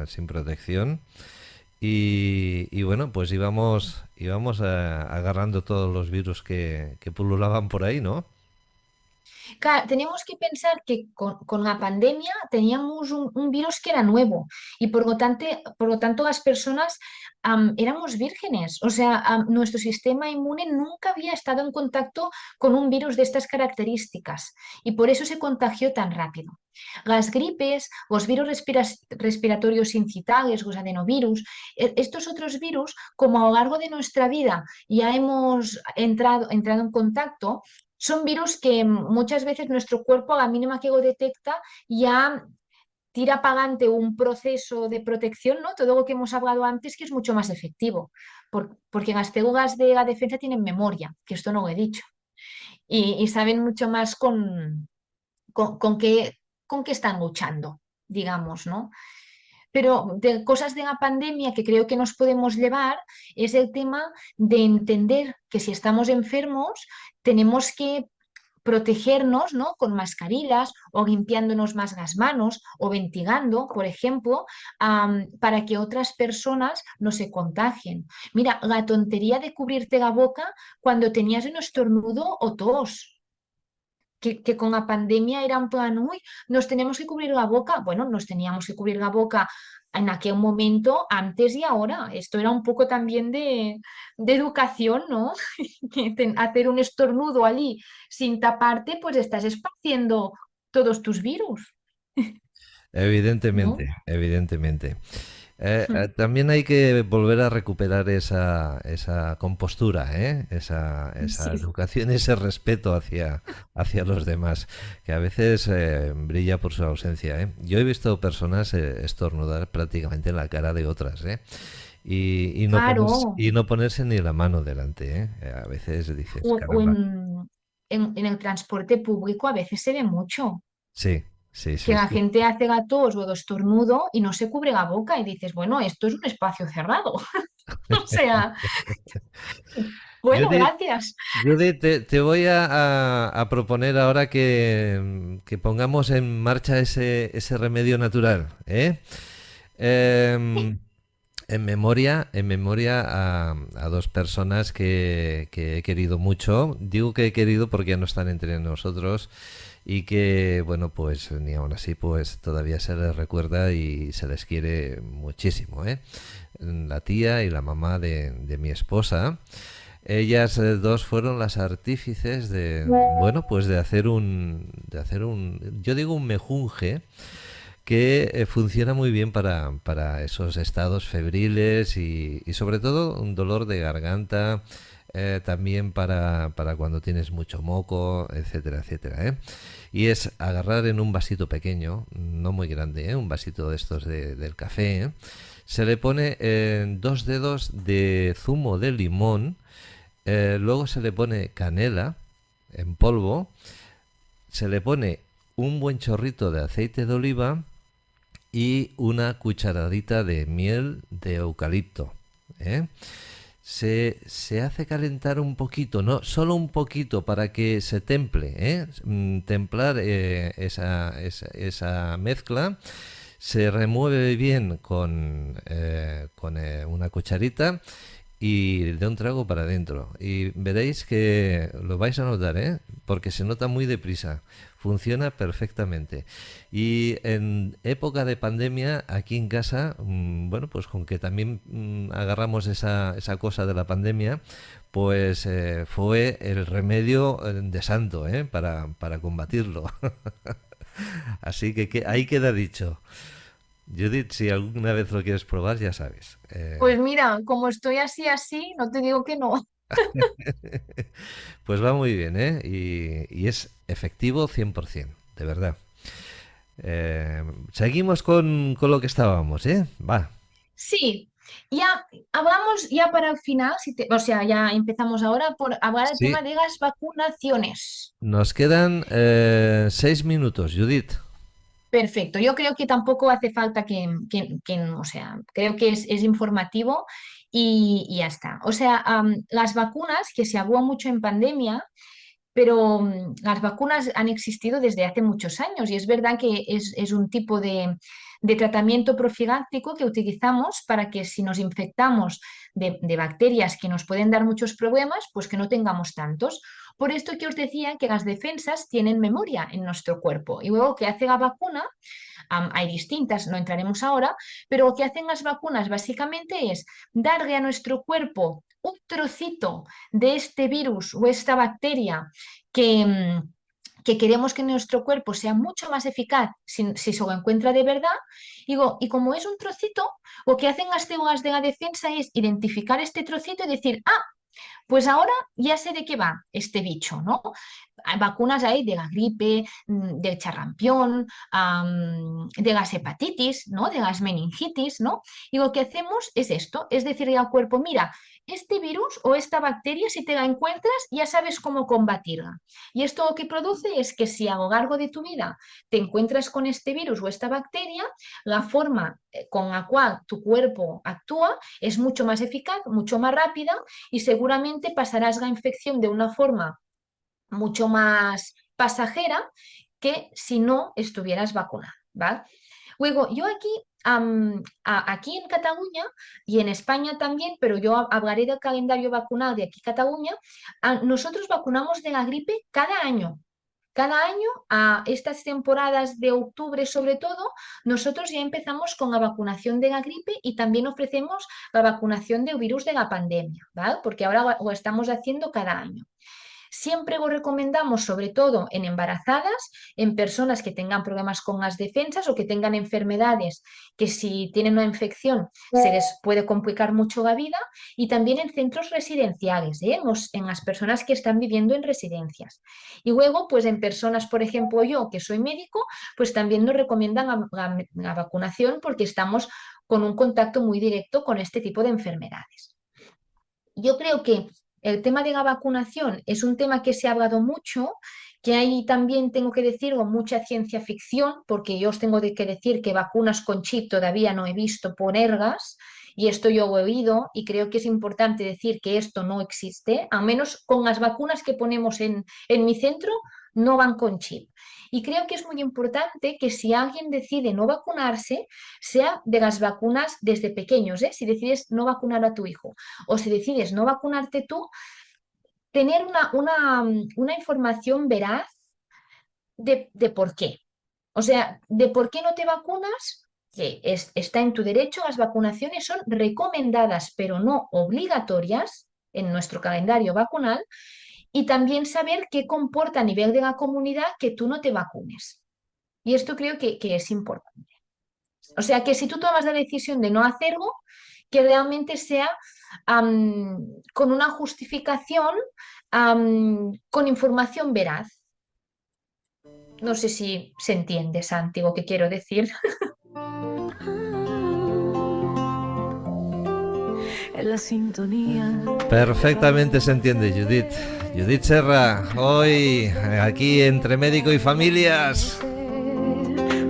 sin protección y bueno, pues íbamos agarrando todos los virus que pululaban por ahí, ¿no? Claro, tenemos que pensar que con la pandemia teníamos un virus que era nuevo y por lo tanto las personas éramos vírgenes, o sea, nuestro sistema inmune nunca había estado en contacto con un virus de estas características y por eso se contagió tan rápido. Las gripes, los virus respiratorios incitales, los adenovirus, estos otros virus, como a lo largo de nuestra vida ya hemos entrado en contacto, son virus que muchas veces nuestro cuerpo, a la mínima que lo detecta, ya tira para adelante un proceso de protección, ¿no? Todo lo que hemos hablado antes, que es mucho más efectivo, porque las células de la defensa tienen memoria, que esto no lo he dicho, y saben mucho más con qué están luchando, digamos, ¿no? Pero de cosas de la pandemia que creo que nos podemos llevar es el tema de entender que si estamos enfermos tenemos que protegernos, ¿no? Con mascarillas o limpiándonos más las manos o ventilando, por ejemplo, para que otras personas no se contagien. Mira, la tontería de cubrirte la boca cuando tenías un estornudo o tos. Que con la pandemia era en plan, uy, nos tenemos que cubrir la boca. Bueno, nos teníamos que cubrir la boca en aquel momento, antes y ahora. Esto era un poco también de educación, ¿no? Que hacer un estornudo allí sin taparte, pues estás esparciendo todos tus virus, ¿no? Evidentemente, evidentemente. También hay que volver a recuperar esa compostura, ¿eh? Esa Sí. educación y ese respeto hacia los demás, que a veces brilla por su ausencia, ¿eh? Yo he visto personas estornudar prácticamente en la cara de otras, ¿eh? Claro, Y no ponerse ni la mano delante, ¿eh? A veces dices, o caramba. en el transporte público a veces se ve mucho. Sí, Sí, Que sí, la sí. gente hace la tos o el estornudo y no se cubre la boca y dices, bueno, esto es un espacio cerrado. O sea, bueno, Judith, gracias. Judith, te voy a proponer ahora que pongamos en marcha ese remedio natural, ¿eh? Em, en memoria a dos personas que he querido mucho. Digo que he querido porque ya no están entre nosotros y que, bueno, pues ni aún así, pues todavía se les recuerda y se les quiere muchísimo, ¿eh? La tía y la mamá de mi esposa. Ellas dos fueron las artífices de, bueno, pues de hacer un, yo digo un mejunje que funciona muy bien para esos estados febriles y sobre todo un dolor de garganta, también para cuando tienes mucho moco, etcétera, etcétera, ¿eh? Y es agarrar en un vasito pequeño, no muy grande, ¿eh? Un vasito de estos del café, ¿eh? Se le pone 2 dedos de zumo de limón, luego se le pone canela en polvo, se le pone un buen chorrito de aceite de oliva y una cucharadita de miel de eucalipto, ¿eh? Se hace calentar un poquito, no, solo un poquito para que se temple, ¿eh? Templar esa mezcla. Se remueve bien con una cucharita y de un trago para adentro. Y veréis que lo vais a notar, ¿eh? Porque se nota muy deprisa. Funciona perfectamente. Y en época de pandemia, aquí en casa, bueno, pues con que también agarramos esa cosa de la pandemia, pues fue el remedio de santo, ¿eh? Para combatirlo. Así que ahí queda dicho. Judith, si alguna vez lo quieres probar, ya sabes. Pues mira, como estoy así, no te digo que no. Pues va muy bien, ¿eh? Y es efectivo 100%, de verdad. Seguimos con lo que estábamos, ¿eh? Va. Sí, ya hablamos ya para el final, o sea, ya empezamos ahora por hablar del tema Sí, de las vacunaciones. nos quedan 6 minutos, Judith. Perfecto, yo creo que tampoco hace falta o sea, creo que es informativo y ya está. O sea, las vacunas, que se habló mucho en pandemia, pero las vacunas han existido desde hace muchos años y es verdad que es un tipo de tratamiento profiláctico que utilizamos para que si nos infectamos de bacterias que nos pueden dar muchos problemas, pues que no tengamos tantos. Por esto que os decía que las defensas tienen memoria en nuestro cuerpo y luego que hace la vacuna, hay distintas, no entraremos ahora, pero lo que hacen las vacunas básicamente es darle a nuestro cuerpo un trocito de este virus o esta bacteria que, que queremos que nuestro cuerpo sea mucho más eficaz si se lo encuentra de verdad. Y como es un trocito, lo que hacen las células de la defensa es identificar este trocito y decir, ah, pues ahora ya sé de qué va este bicho, ¿no? Hay vacunas ahí de la gripe, del charrampión, de las hepatitis, ¿no? De las meningitis, ¿no? Y lo que hacemos es esto, es decirle al cuerpo, mira, este virus o esta bacteria, si te la encuentras, ya sabes cómo combatirla. Y esto lo que produce es que si a lo largo de tu vida te encuentras con este virus o esta bacteria, la forma con la cual tu cuerpo actúa es mucho más eficaz, mucho más rápida y seguramente pasarás la infección de una forma mucho más pasajera que si no estuvieras vacunado, ¿vale? Luego, yo aquí, aquí en Cataluña y en España también, pero yo hablaré del calendario vacunal de aquí Cataluña, nosotros vacunamos de la gripe cada año. Cada año, a estas temporadas de octubre sobre todo, nosotros ya empezamos con la vacunación de la gripe y también ofrecemos la vacunación del virus de la pandemia, ¿vale? Porque ahora lo estamos haciendo cada año. Siempre lo recomendamos, sobre todo en embarazadas, en personas que tengan problemas con las defensas o que tengan enfermedades que si tienen una infección se les puede complicar mucho la vida y también en centros residenciales, ¿eh? En las personas que están viviendo en residencias. Y luego, pues en personas, por ejemplo, yo que soy médico, pues también nos recomiendan la vacunación porque estamos con un contacto muy directo con este tipo de enfermedades. Yo creo que el tema de la vacunación es un tema que se ha hablado mucho, que ahí también tengo que decirlo, mucha ciencia ficción, porque yo os tengo que decir que vacunas con chip todavía no he visto ponerlas, y esto yo lo he oído, y creo que es importante decir que esto no existe, al menos con las vacunas que ponemos en mi centro, no van con chip. Y creo que es muy importante que si alguien decide no vacunarse, sea de las vacunas desde pequeños, ¿eh? Si decides no vacunar a tu hijo o si decides no vacunarte tú, tener una información veraz de por qué. O sea, de por qué no te vacunas, que está en tu derecho. Las vacunaciones son recomendadas, pero no obligatorias en nuestro calendario vacunal. Y también saber qué comporta a nivel de la comunidad que tú no te vacunes. Y esto creo que es importante. O sea, que si tú tomas la decisión de no hacerlo, que realmente sea con una justificación, con información veraz. No sé si se entiende, Santi, lo que quiero decir. En la sintonía. Perfectamente se entiende, Judith. Judith Serra, hoy aquí entre médico y familias.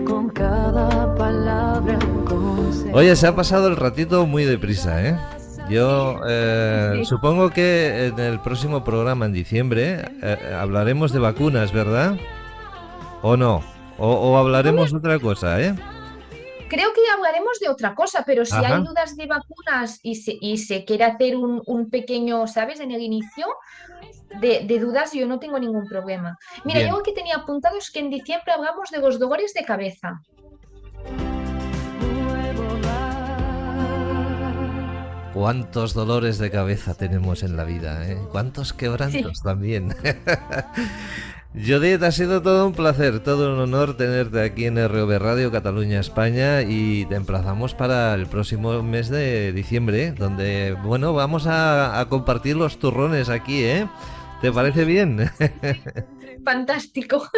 Con cada palabra un consejo. Oye, se ha pasado el ratito muy deprisa, ¿eh? Yo Sí. supongo que en el próximo programa, en diciembre, hablaremos de vacunas, ¿verdad? ¿O no? ¿O hablaremos de otra cosa, eh? Creo que hablaremos de otra cosa, pero si Ajá. hay dudas de vacunas y se quiere hacer un pequeño, ¿sabes? En el inicio de dudas, yo no tengo ningún problema. Mira, yo Bien. lo que tenía apuntado es que en diciembre hablamos de los dolores de cabeza. ¿Cuántos dolores de cabeza tenemos en la vida, eh? ¿Cuántos quebrantos Sí. también? Judith, ha sido todo un placer, todo un honor tenerte aquí en ROV Radio Cataluña España y te emplazamos para el próximo mes de diciembre, donde, bueno, vamos a compartir los turrones aquí, ¿eh? ¿Te parece bien? Fantástico.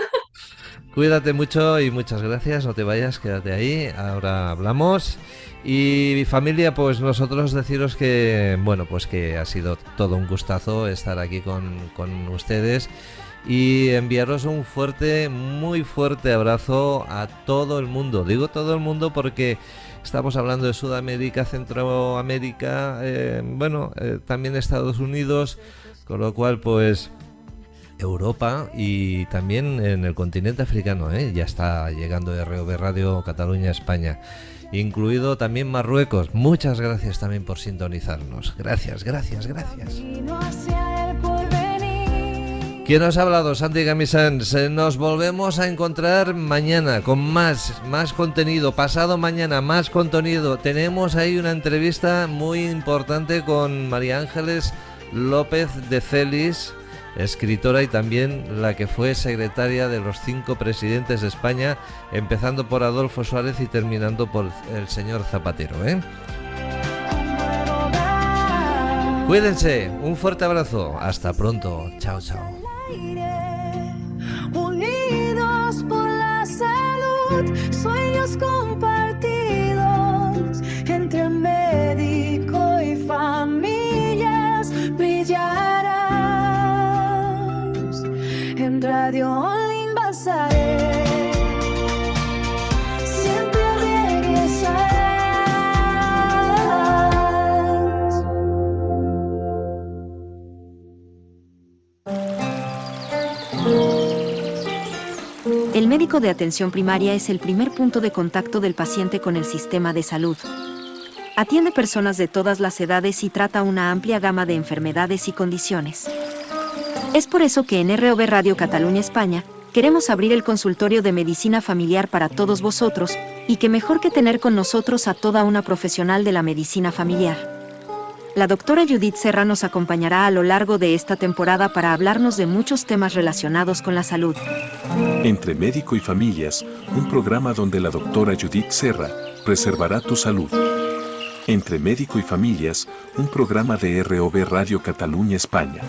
Cuídate mucho y muchas gracias, no te vayas, quédate ahí, ahora hablamos. Y familia, pues nosotros deciros que, bueno, pues que ha sido todo un gustazo estar aquí con ustedes y enviaros un fuerte, muy fuerte abrazo a todo el mundo. Digo todo el mundo porque estamos hablando de Sudamérica, Centroamérica, también Estados Unidos, con lo cual pues Europa y también en el continente africano, ya está llegando ROV Radio Cataluña España, incluido también Marruecos. Muchas gracias también por sintonizarnos. Gracias. ¿Quién os ha hablado? Santi Gamisans. Nos volvemos a encontrar mañana con más contenido. Pasado mañana más contenido. Tenemos ahí una entrevista muy importante con María Ángeles López de Celis, escritora y también la que fue secretaria de los 5 presidentes de España, empezando por Adolfo Suárez y terminando por el señor Zapatero, ¿eh? Cuídense, un fuerte abrazo, hasta pronto, chao. Unidos por la salud, sueños compartidos entre médico y familias, brillarás en Radio Online Balsaré. Siempre regresarás. El médico de atención primaria es el primer punto de contacto del paciente con el sistema de salud. Atiende personas de todas las edades y trata una amplia gama de enfermedades y condiciones. Es por eso que en ROV Radio Cataluña España, queremos abrir el consultorio de medicina familiar para todos vosotros, y qué mejor que tener con nosotros a toda una profesional de la medicina familiar. La doctora Judith Serra nos acompañará a lo largo de esta temporada para hablarnos de muchos temas relacionados con la salud. Entre médico y familias, un programa donde la doctora Judith Serra preservará tu salud. Entre médico y familias, un programa de ROV Radio Cataluña España.